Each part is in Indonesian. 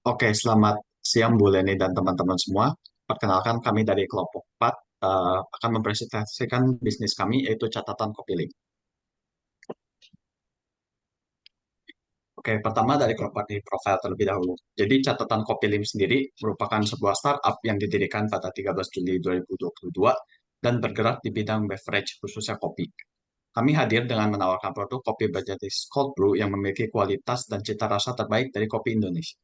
Oke, selamat siang Bu Leni dan teman-teman semua. Perkenalkan kami dari kelompok 4 akan mempresentasikan bisnis kami yaitu catatan Copylink. Oke, pertama dari company profile terlebih dahulu. Jadi catatan Copylink sendiri merupakan sebuah startup yang didirikan pada 13 Juli 2022 dan bergerak di bidang beverage khususnya kopi. Kami hadir dengan menawarkan produk kopi berjenis cold brew yang memiliki kualitas dan cita rasa terbaik dari kopi Indonesia.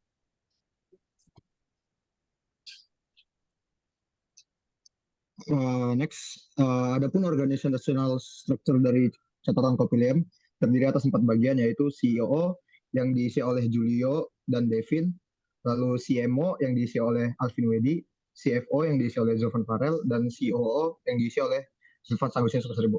Next, adapun organizational structure dari catatan Kopilem terdiri atas 4 bagian, yaitu CEO yang diisi oleh Julio dan Devin, lalu CMO yang diisi oleh Alvin Wedi, CFO yang diisi oleh Zovan Farel, dan COO yang diisi oleh Zulfat Sagusin Sukaseribu.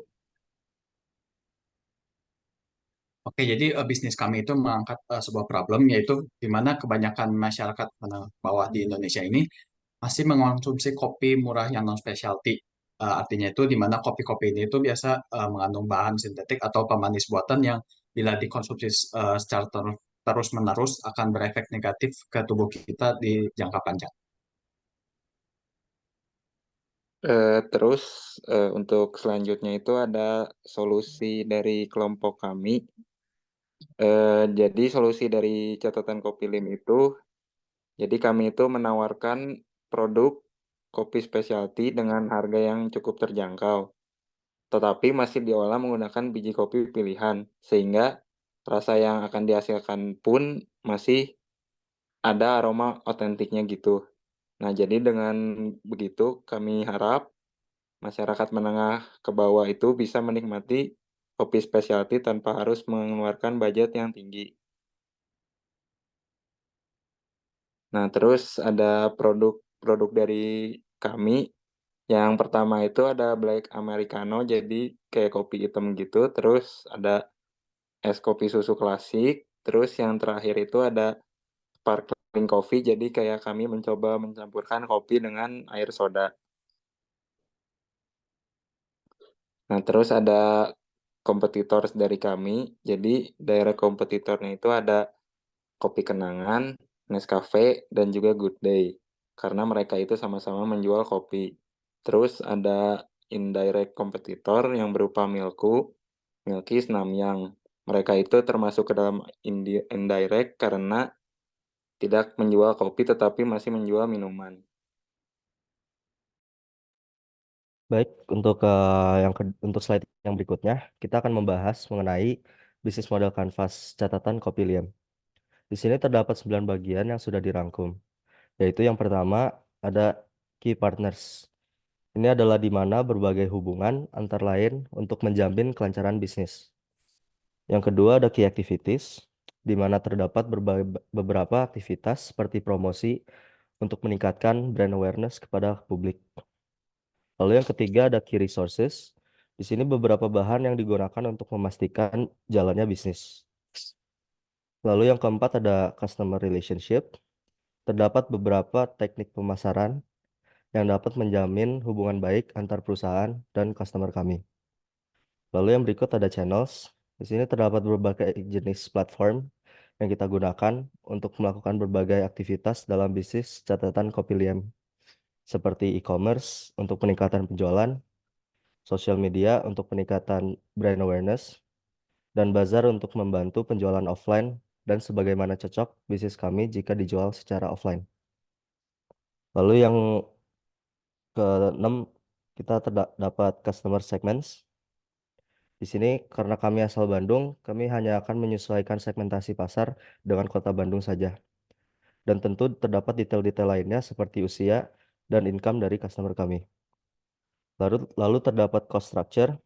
Oke, jadi bisnis kami itu mengangkat sebuah problem yaitu di mana kebanyakan masyarakat menengah bawah di Indonesia ini masih mengonsumsi kopi murah yang non specialty. Artinya itu di mana kopi-kopi ini itu biasa mengandung bahan sintetik atau pemanis buatan yang bila dikonsumsi secara terus-menerus akan berefek negatif ke tubuh kita di jangka panjang. Terus untuk selanjutnya itu ada solusi dari kelompok kami. Jadi solusi dari catatan Kopilim itu, jadi kami itu menawarkan produk kopi specialty dengan harga yang cukup terjangkau, tetapi masih diolah menggunakan biji kopi pilihan, sehingga rasa yang akan dihasilkan pun masih ada aroma otentiknya gitu. Nah, jadi dengan begitu kami harap masyarakat menengah ke bawah itu bisa menikmati kopi specialty tanpa harus mengeluarkan budget yang tinggi. Nah, terus ada produk-produk dari kami. Yang pertama itu ada black americano, jadi kayak kopi hitam gitu. Terus ada es kopi susu klasik. Terus yang terakhir itu ada sparkling coffee, jadi kayak kami mencoba mencampurkan kopi dengan air soda. Nah, terus ada kompetitor dari kami. Jadi daerah kompetitornya itu ada Kopi Kenangan, Nescafe, dan juga Good Day. Karena mereka itu sama-sama menjual kopi. Terus ada indirect kompetitor yang berupa Milky, Namyang. Mereka itu termasuk ke dalam indirect karena tidak menjual kopi tetapi masih menjual minuman. Baik, untuk slide yang berikutnya, kita akan membahas mengenai bisnis model kanvas catatan Copyliem. Di sini terdapat 9 bagian yang sudah dirangkum, yaitu yang pertama ada key partners. Ini adalah di mana berbagai hubungan antara lain untuk menjamin kelancaran bisnis. Yang kedua ada key activities, di mana terdapat beberapa aktivitas seperti promosi untuk meningkatkan brand awareness kepada publik. Lalu yang ketiga ada key resources. Di sini beberapa bahan yang digunakan untuk memastikan jalannya bisnis. Lalu yang keempat ada customer relationship. Terdapat beberapa teknik pemasaran yang dapat menjamin hubungan baik antar perusahaan dan customer kami. Lalu yang berikut ada channels. Di sini terdapat berbagai jenis platform yang kita gunakan untuk melakukan berbagai aktivitas dalam bisnis catatan Copyliem, seperti e-commerce untuk peningkatan penjualan, sosial media untuk peningkatan brand awareness, dan bazar untuk membantu penjualan offline dan sebagaimana cocok bisnis kami jika dijual secara offline. Lalu yang keenam, kita terdapat customer segments. Di sini karena kami asal Bandung, kami hanya akan menyesuaikan segmentasi pasar dengan kota Bandung saja. Dan tentu terdapat detail-detail lainnya seperti usia dan income dari customer kami. Lalu terdapat cost structure.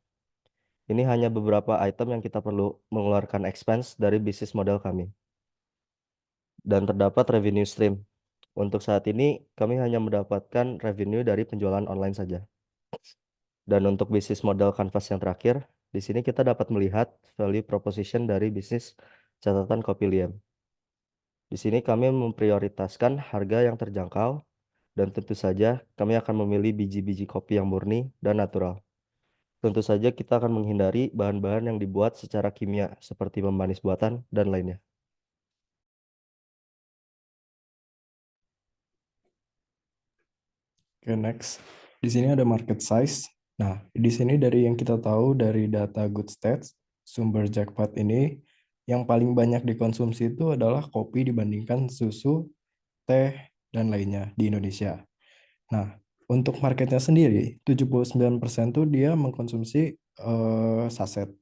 Ini hanya beberapa item yang kita perlu mengeluarkan expense dari bisnis model kami. Dan terdapat revenue stream. Untuk saat ini, kami hanya mendapatkan revenue dari penjualan online saja. Dan untuk bisnis model kanvas yang terakhir, di sini kita dapat melihat value proposition dari bisnis catatan Copyliem. Di sini kami memprioritaskan harga yang terjangkau, dan tentu saja kami akan memilih biji-biji kopi yang murni dan natural. Tentu saja kita akan menghindari bahan-bahan yang dibuat secara kimia seperti pemanis buatan dan lainnya. Oke, next. Di sini ada market size. Nah, di sini dari yang kita tahu dari data Good Stats, sumber jackpot ini, yang paling banyak dikonsumsi itu adalah kopi dibandingkan susu, teh, dan lainnya di Indonesia. Nah, untuk marketnya sendiri, 79% tuh dia mengkonsumsi saset.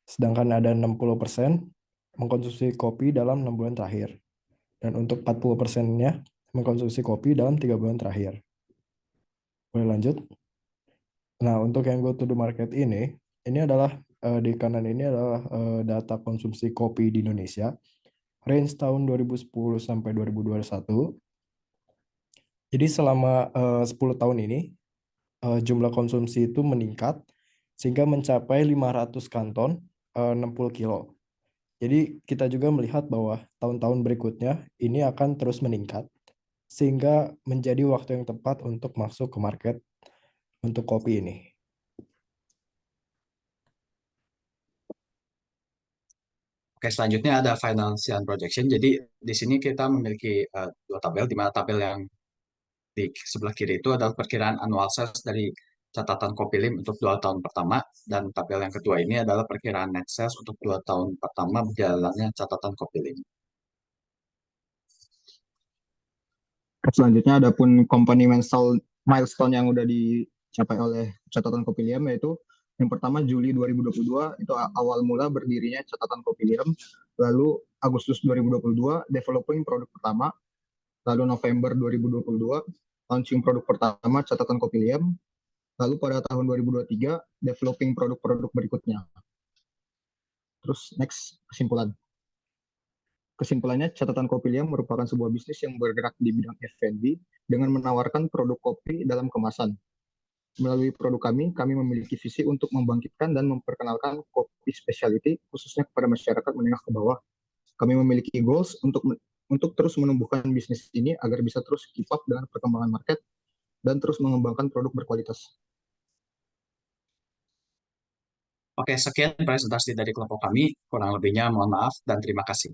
Sedangkan ada 60% mengkonsumsi kopi dalam 6 bulan terakhir. Dan untuk 40%-nya mengkonsumsi kopi dalam 3 bulan terakhir. Boleh lanjut? Nah, untuk yang go to the market ini adalah di kanan ini adalah data konsumsi kopi di Indonesia, range tahun 2010 sampai 2021. Jadi selama 10 tahun ini jumlah konsumsi itu meningkat sehingga mencapai 500 kanton 60 kilo. Jadi kita juga melihat bahwa tahun-tahun berikutnya ini akan terus meningkat sehingga menjadi waktu yang tepat untuk masuk ke market untuk kopi ini. Oke, selanjutnya ada financial projection. Jadi di sini kita memiliki dua tabel, di mana tabel yang di sebelah kiri itu adalah perkiraan annual sales dari catatan Kopilim untuk 2 tahun pertama, dan tabel yang kedua ini adalah perkiraan net sales untuk 2 tahun pertama berjalannya catatan Kopilim. Selanjutnya ada pun company milestone yang udah dicapai oleh catatan Kopiliam, yaitu yang pertama Juli 2022 itu awal mula berdirinya catatan Kopiliam, lalu Agustus 2022 developing produk pertama, lalu November 2022 launching produk pertama catatan Kopiliam, lalu pada tahun 2023 developing produk-produk berikutnya. Terus next, kesimpulan. Kesimpulannya, catatan Kopiliam merupakan sebuah bisnis yang bergerak di bidang F&B dengan menawarkan produk kopi dalam kemasan. Melalui produk kami memiliki visi untuk membangkitkan dan memperkenalkan kopi specialty khususnya kepada masyarakat menengah ke bawah. Kami memiliki goals untuk terus menumbuhkan bisnis ini agar bisa terus keep up dengan perkembangan market dan terus mengembangkan produk berkualitas. Oke, sekian presentasi dari kelompok kami. Kurang lebihnya mohon maaf dan terima kasih.